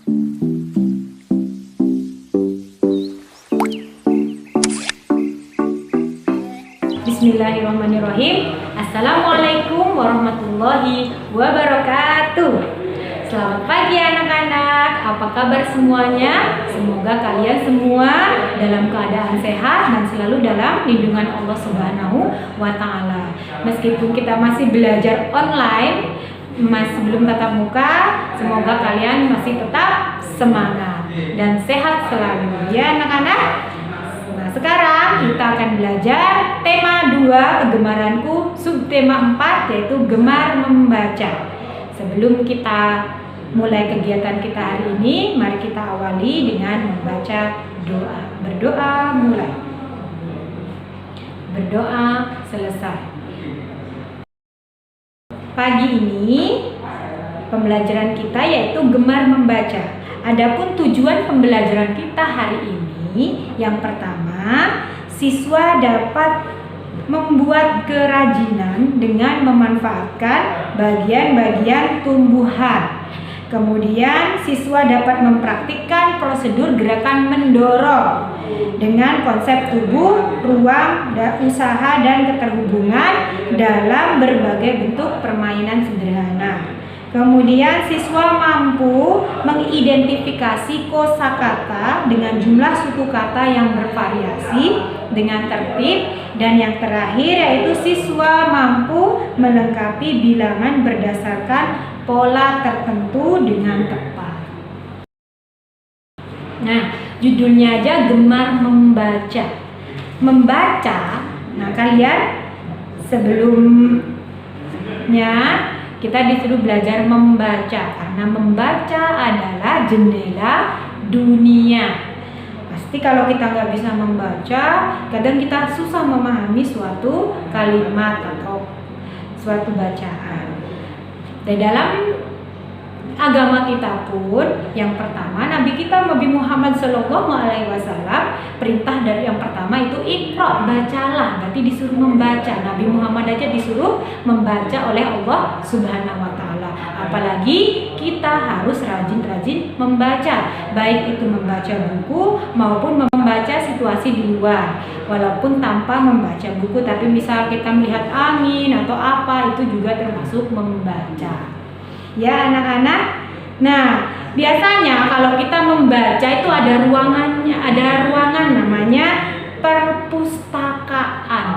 Bismillahirrahmanirrahim. Assalamualaikum warahmatullahi wabarakatuh. Selamat pagi anak-anak. Apa kabar semuanya? Semoga kalian semua dalam keadaan sehat dan selalu dalam lindungan Allah Subhanahu wa Ta'ala. Meskipun kita masih belajar online, masih belum tatap muka, semoga kalian masih tetap semangat dan sehat selalu ya anak-anak. Nah, sekarang kita akan belajar tema 2 kegemaranku, subtema 4 yaitu gemar membaca. Sebelum kita mulai kegiatan kita hari ini, mari kita awali dengan membaca doa. Berdoa mulai. Berdoa selesai. Pagi ini pembelajaran kita yaitu gemar membaca. Adapun tujuan pembelajaran kita hari ini, yang pertama, siswa dapat membuat kerajinan dengan memanfaatkan bagian-bagian tumbuhan. Kemudian siswa dapat mempraktikkan prosedur gerakan mendorong dengan konsep tubuh, ruang, usaha, dan keterhubungan dalam berbagai bentuk permainan sederhana. Kemudian siswa mampu mengidentifikasi kosakata dengan jumlah suku kata yang bervariasi dengan tertib, dan yang terakhir yaitu siswa mampu melengkapi bilangan berdasarkan pola tertentu dengan tepat. Nah, judulnya aja gemar membaca. Membaca, nah kalian sebelumnya kita disuruh belajar membaca karena membaca adalah jendela dunia. Pasti kalau kita nggak bisa membaca, kadang kita susah memahami suatu kalimat atau suatu bacaan. Di dalam agama kita pun, yang pertama Nabi kita Nabi Muhammad SAW, perintah dari yang pertama itu iqra, bacalah, berarti disuruh membaca. Nabi Muhammad aja disuruh membaca oleh Allah Subhanahu wa Ta'ala. Apalagi kita harus rajin-rajin membaca, baik itu membaca buku maupun membaca situasi di luar. Walaupun tanpa membaca buku, tapi misal kita melihat angin atau apa, itu juga termasuk membaca. Ya anak-anak. Nah, biasanya kalau kita membaca itu ada ruangannya, ada ruangan namanya perpustakaan.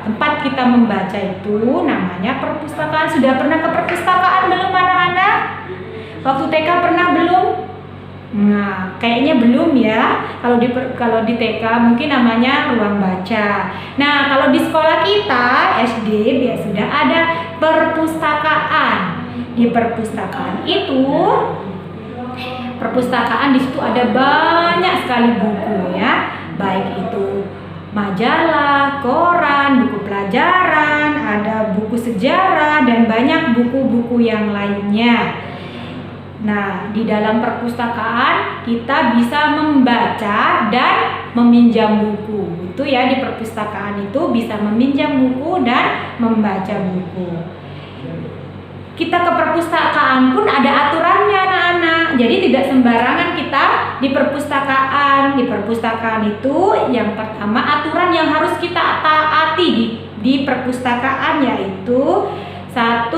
Tempat kita membaca itu namanya perpustakaan. Sudah pernah ke perpustakaan belum anak-anak? Waktu TK pernah belum? Nah, kayaknya belum ya. Kalau di TK mungkin namanya ruang baca. Nah, kalau di sekolah kita SD sudah ada perpustakaan. Di perpustakaan itu, perpustakaan di situ ada banyak sekali buku ya, baik itu majalah, koran, buku pelajaran, ada buku sejarah dan banyak buku-buku yang lainnya. Nah, di dalam perpustakaan kita bisa membaca dan meminjam buku. Itu ya, di perpustakaan itu bisa meminjam buku dan membaca buku. Kita ke perpustakaan pun ada aturannya anak-anak. Jadi tidak sembarangan kita di perpustakaan. Di perpustakaan itu yang pertama aturan yang harus kita taati di perpustakaan yaitu 1,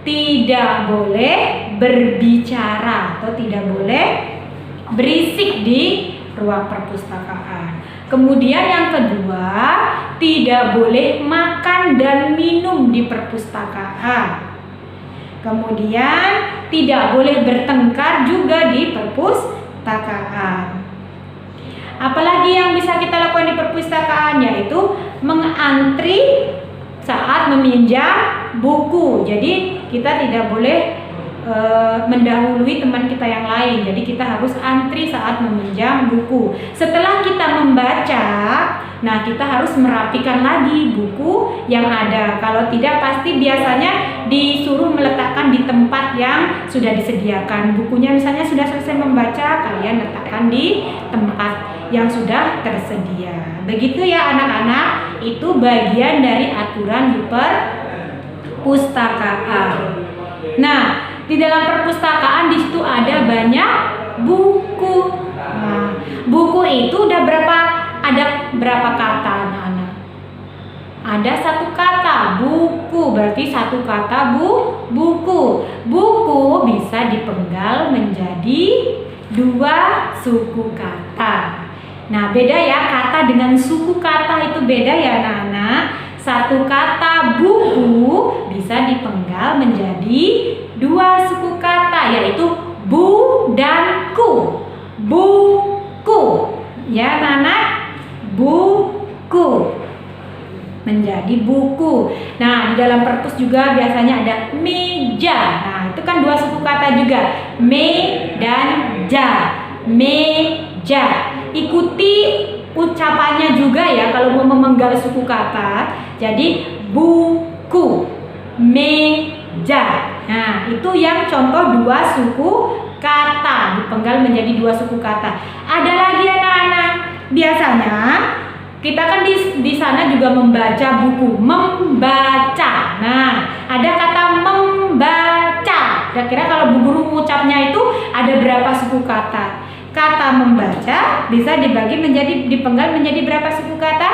tidak boleh berbicara atau tidak boleh berisik di ruang perpustakaan. Kemudian yang kedua, tidak boleh makan dan minum di perpustakaan. Kemudian tidak boleh bertengkar juga di perpustakaan. Apalagi yang bisa kita lakukan di perpustakaan yaitu mengantri saat meminjam buku. Jadi kita tidak boleh mendahului teman kita yang lain. Jadi kita harus antri saat meminjam buku. Setelah kita membaca, nah kita harus merapikan lagi buku yang ada. Kalau tidak pasti biasanya disuruh meletakkan di tempat yang sudah disediakan. Bukunya misalnya sudah selesai membaca, kalian letakkan di tempat yang sudah tersedia. Begitu ya anak-anak, itu bagian dari aturan di perpustakaan. Nah, di dalam perpustakaan di situ ada banyak berapa kata anak-anak? Ada satu kata, buku. Berarti satu kata buku. Buku bisa dipenggal menjadi dua suku kata. Nah, beda ya, kata dengan suku kata itu beda ya anak-anak. Satu kata buku bisa dipenggal menjadi dua suku kata, yaitu bu dan ku. Buku. Ya anak-anak, buku menjadi buku. Nah, di dalam perpus juga biasanya ada meja. Nah, itu kan dua suku kata juga, me dan ja. Meja. Ikuti ucapannya juga ya kalau mau memenggal suku kata. Jadi buku, meja. Nah, itu yang contoh dua suku kata dipenggal menjadi dua suku kata. Ada lagi anak-anak. Biasanya kita kan di sana juga membaca buku, membaca. Nah, ada kata membaca. Kira-kira kalau Bu Guru mengucapnya itu ada berapa suku kata? Kata membaca bisa dibagi menjadi dipenggal menjadi berapa suku kata?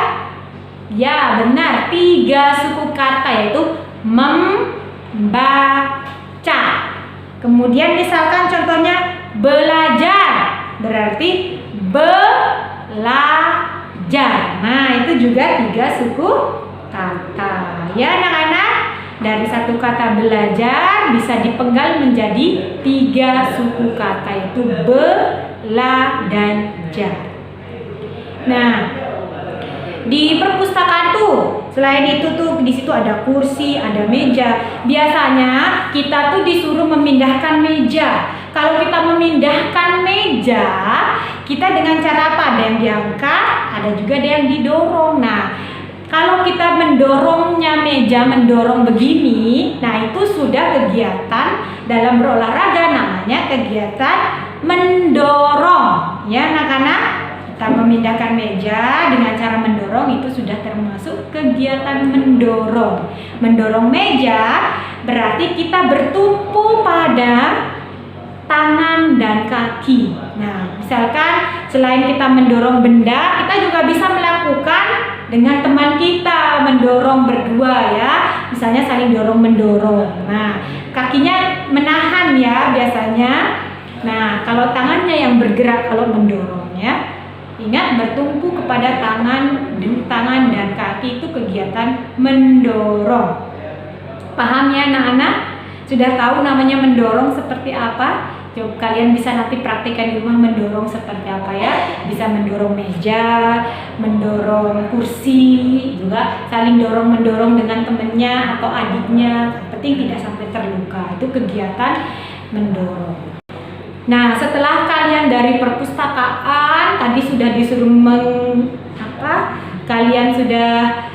Ya, benar, 3 suku kata, yaitu membaca. Kemudian misalkan contohnya belajar, berarti belajar. Nah, itu juga 3 suku kata. Ya anak-anak, dari satu kata belajar bisa dipenggal menjadi 3 suku kata, yaitu bela dan jar. Nah, di perpustakaan tuh selain itu tuh di situ ada kursi, ada meja. Biasanya kita tuh disuruh memindahkan meja. Kalau kita memindahkan meja, kita dengan cara apa? Ada yang diangkat, ada juga ada yang didorong. Nah, kalau kita mendorongnya meja, mendorong begini, nah itu sudah kegiatan dalam berolahraga, namanya kegiatan mendorong. Ya anak-anak, kita memindahkan meja dengan cara mendorong itu sudah termasuk kegiatan mendorong. Mendorong meja berarti kita bertumpu pada tangan dan kaki. Nah, misalkan selain kita mendorong benda, kita juga bisa melakukan dengan teman kita, mendorong berdua ya. Misalnya saling dorong mendorong. Nah, kakinya menahan ya biasanya. Nah, kalau tangannya yang bergerak kalau mendorong ya. Ingat, bertumpu kepada tangan dan kaki itu kegiatan mendorong. Paham ya anak-anak? Sudah tahu namanya mendorong seperti apa? Coba kalian bisa nanti praktikkan di rumah mendorong seperti apa ya. Bisa mendorong meja, mendorong kursi, juga saling dorong-mendorong dengan temennya atau adiknya. Yang penting tidak sampai terluka. Itu kegiatan mendorong. Nah, setelah kalian dari perpustakaan tadi sudah disuruh kalian sudah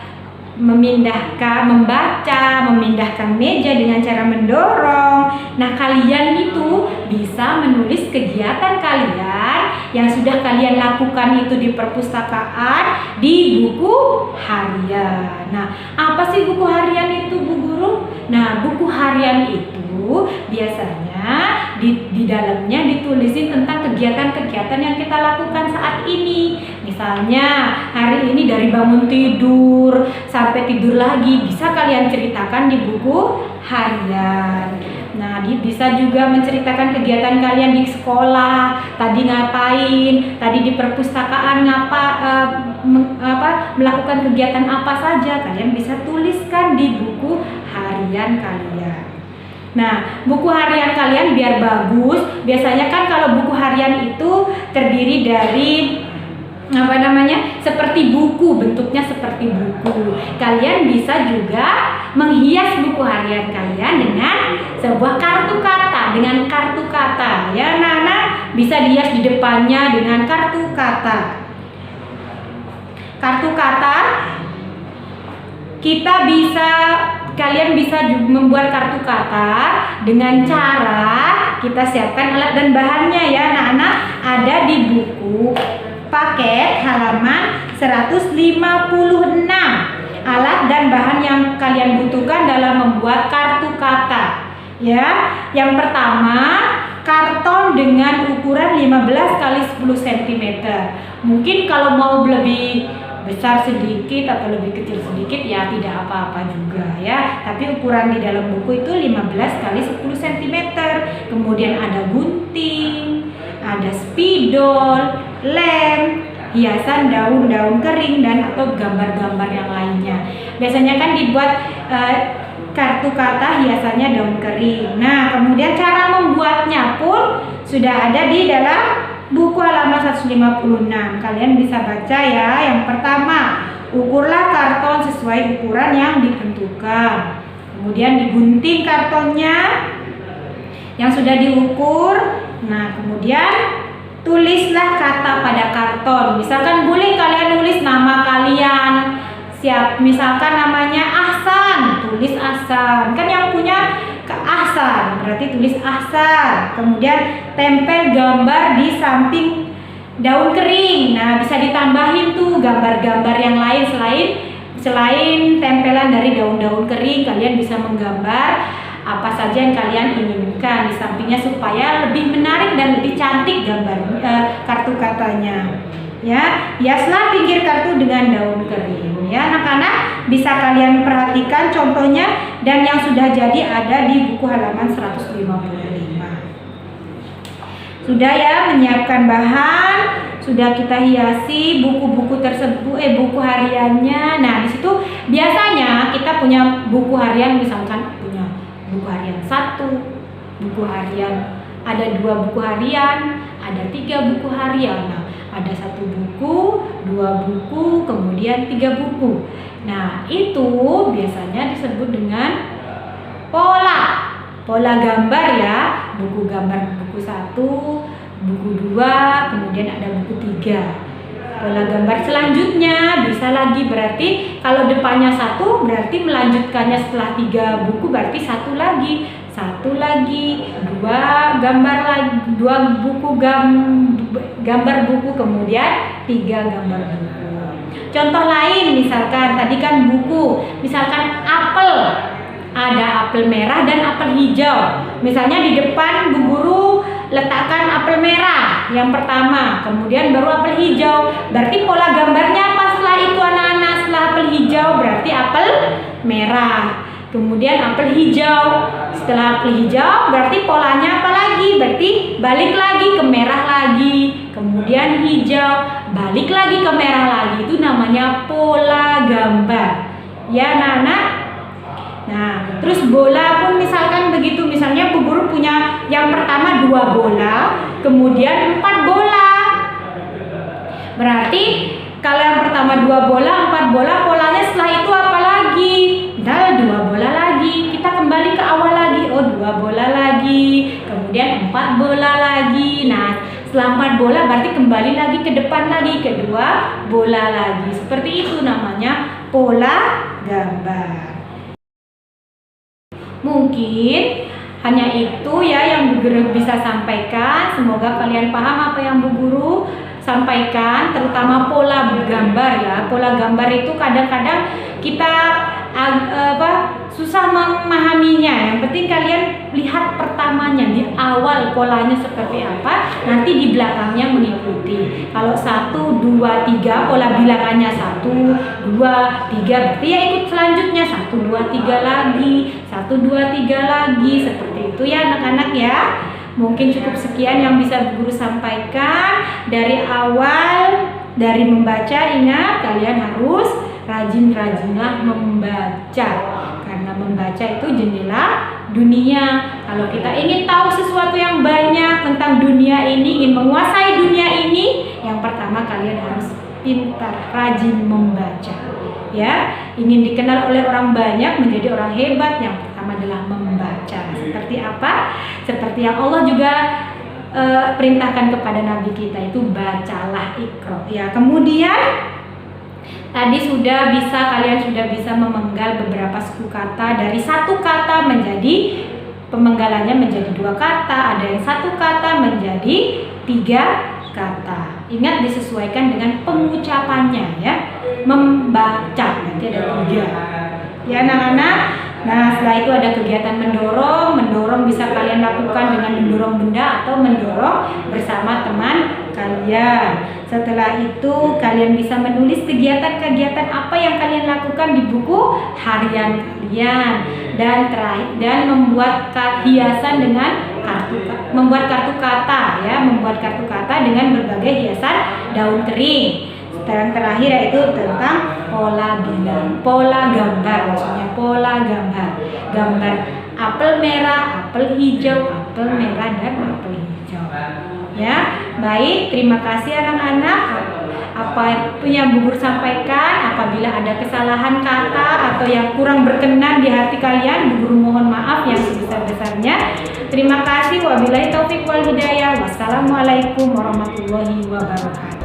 memindahkan, membaca, memindahkan meja dengan cara mendorong. Nah, kalian itu bisa menulis kegiatan kalian yang sudah kalian lakukan itu di perpustakaan di buku harian. Nah, apa sih buku harian itu, Bu Guru? Nah, buku harian itu biasanya di dalamnya ditulisin tentang kegiatan-kegiatan yang kita lakukan saat ini. Misalnya hari ini dari bangun tidur sampai tidur lagi bisa kalian ceritakan di buku harian. Nah, bisa juga menceritakan kegiatan kalian di sekolah. Tadi ngapain? Tadi di perpustakaan melakukan kegiatan apa saja? Kalian bisa tuliskan di buku harian kalian. Nah, buku harian kalian biar bagus, biasanya kan kalau buku harian itu terdiri dari seperti buku, bentuknya seperti buku. Kalian bisa juga menghias buku harian kalian dengan sebuah kartu kata, ya anak-anak, bisa dihias di depannya dengan kartu kata. Kartu kata kalian bisa membuat kartu kata dengan cara kita siapkan alat dan bahannya ya anak-anak. Ada di buku paket halaman 156 alat dan bahan yang kalian butuhkan dalam membuat kartu kata. Ya, yang pertama karton dengan ukuran 15 x 10 cm. Mungkin kalau mau lebih besar sedikit atau lebih kecil sedikit ya tidak apa-apa juga ya. Tapi ukuran di dalam buku itu 15 kali 10 cm. Kemudian ada gunting, ada spidol, lem, hiasan daun-daun kering dan atau gambar-gambar yang lainnya. Biasanya kan dibuat kartu kata hiasannya daun kering. Nah, kemudian cara membuatnya pun sudah ada di dalam buku halaman 156. Kalian bisa baca ya. Yang pertama, ukurlah karton sesuai ukuran yang ditentukan. Kemudian digunting kartonnya yang sudah diukur. Nah, kemudian tulislah kata pada karton. Misalkan boleh kalian nulis nama kalian. Misalkan namanya Ahsan, tulis Ahsan. Kan yang punya ke Ahsan, berarti tulis Ahsan. Kemudian tempel gambar di samping daun kering. Nah, bisa ditambahin tuh gambar-gambar yang lain selain tempelan dari daun-daun kering. Kalian bisa menggambar apa saja yang kalian inginkan di sampingnya supaya lebih menarik dan lebih cantik gambar kartu katanya. Ya, hiaslah pinggir kartu dengan daun kering. Ya, anak-anak bisa kalian perhatikan contohnya dan yang sudah jadi ada di buku halaman 155. Sudah ya menyiapkan bahan, sudah kita hiasi buku-buku tersebut, buku hariannya. Nah, di situ biasanya kita punya buku harian, misalkan punya buku harian 1, buku harian, ada 2 buku harian, ada 3 buku harian. Nah, ada 1 buku, 2 buku, kemudian 3 buku. Nah, itu biasanya disebut dengan pola gambar ya. Buku gambar buku 1, buku 2, kemudian ada buku 3. Pola gambar selanjutnya bisa lagi, berarti kalau depannya 1 berarti melanjutkannya setelah 3 buku berarti 1 lagi, 2 gambar lagi, 2 buku gambar buku, kemudian 3 gambar buku. Contoh lain misalkan tadi kan buku, misalkan apel, ada apel merah dan apel hijau. Misalnya di depan Bu Guru letakkan apel merah yang pertama, kemudian baru apel hijau. Berarti pola gambarnya apa setelah itu anak-anak? Setelah apel hijau berarti apel merah. Kemudian apel hijau. Setelah apel hijau berarti polanya apa lagi? Berarti balik lagi ke merah lagi. Kemudian hijau, balik lagi ke merah lagi. Itu namanya pola gambar. Ya anak-anak? Nah, terus bola pun misalkan begitu. Misalnya Bu Guru punya yang pertama 2 bola, kemudian 4 bola. Berarti kalau yang pertama 2 bola, 4 bola, polanya setelah itu apa lagi? Nah, 2 bola lagi. Kita kembali ke awal lagi. Oh, 2 bola lagi. Kemudian 4 bola lagi. Nah, setelah 4 bola berarti kembali lagi ke depan lagi ke 2 bola lagi. Seperti itu namanya pola gambar. Mungkin hanya itu ya yang Bu Guru bisa sampaikan. Semoga kalian paham apa yang Bu Guru sampaikan, terutama pola gambar ya. Pola gambar itu kadang-kadang kita susah memahaminya. Yang penting kalian lihat pertamanya di awal polanya seperti apa, nanti di belakangnya mengikuti. Kalau 1, 2, 3 pola bilangannya 1, 2, 3 berarti ya ikut selanjutnya 1, 2, 3 lagi, 1, 2, 3 lagi, seperti itu ya anak-anak ya. Mungkin cukup sekian yang bisa Bu Guru sampaikan. Dari awal, dari membaca, ingat kalian harus rajin-rajinlah membaca. Karena membaca itu jendela dunia. Kalau kita ingin tahu sesuatu yang banyak tentang dunia ini, ingin menguasai dunia ini, yang pertama kalian harus pintar, rajin membaca. Ya, ingin dikenal oleh orang banyak, menjadi orang hebat, yang pertama adalah membaca. Seperti apa? Seperti yang Allah juga perintahkan kepada Nabi kita, itu bacalah, Iqra. Ya, kemudian tadi kalian sudah bisa memenggal beberapa suku kata dari 1 kata menjadi pemenggalannya menjadi 2 kata, ada yang 1 kata menjadi 3 kata. Ingat disesuaikan dengan pengucapannya ya. Membaca nanti ada 3. Ya anak-anak. Nah, setelah itu ada kegiatan mendorong. Mendorong bisa kalian lakukan dengan mendorong benda atau mendorong bersama teman kalian. kalian. Setelah itu kalian bisa menulis kegiatan-kegiatan apa yang kalian lakukan di buku harian kalian, dan membuat hiasan dengan membuat kartu kata ya, membuat kartu kata dengan berbagai hiasan daun kering. Yang terakhir yaitu tentang pola bilang, pola gambar, maksudnya pola gambar apel merah, apel hijau, apel merah dan apel hijau. Ya, baik, terima kasih anak-anak. Apa yang Bu Guru sampaikan, apabila ada kesalahan kata atau yang kurang berkenan di hati kalian, Bu Guru mohon maaf yang sebesar-besarnya. Terima kasih. Wabillahi taufik wal hidayah. Wassalamualaikum warahmatullahi wabarakatuh.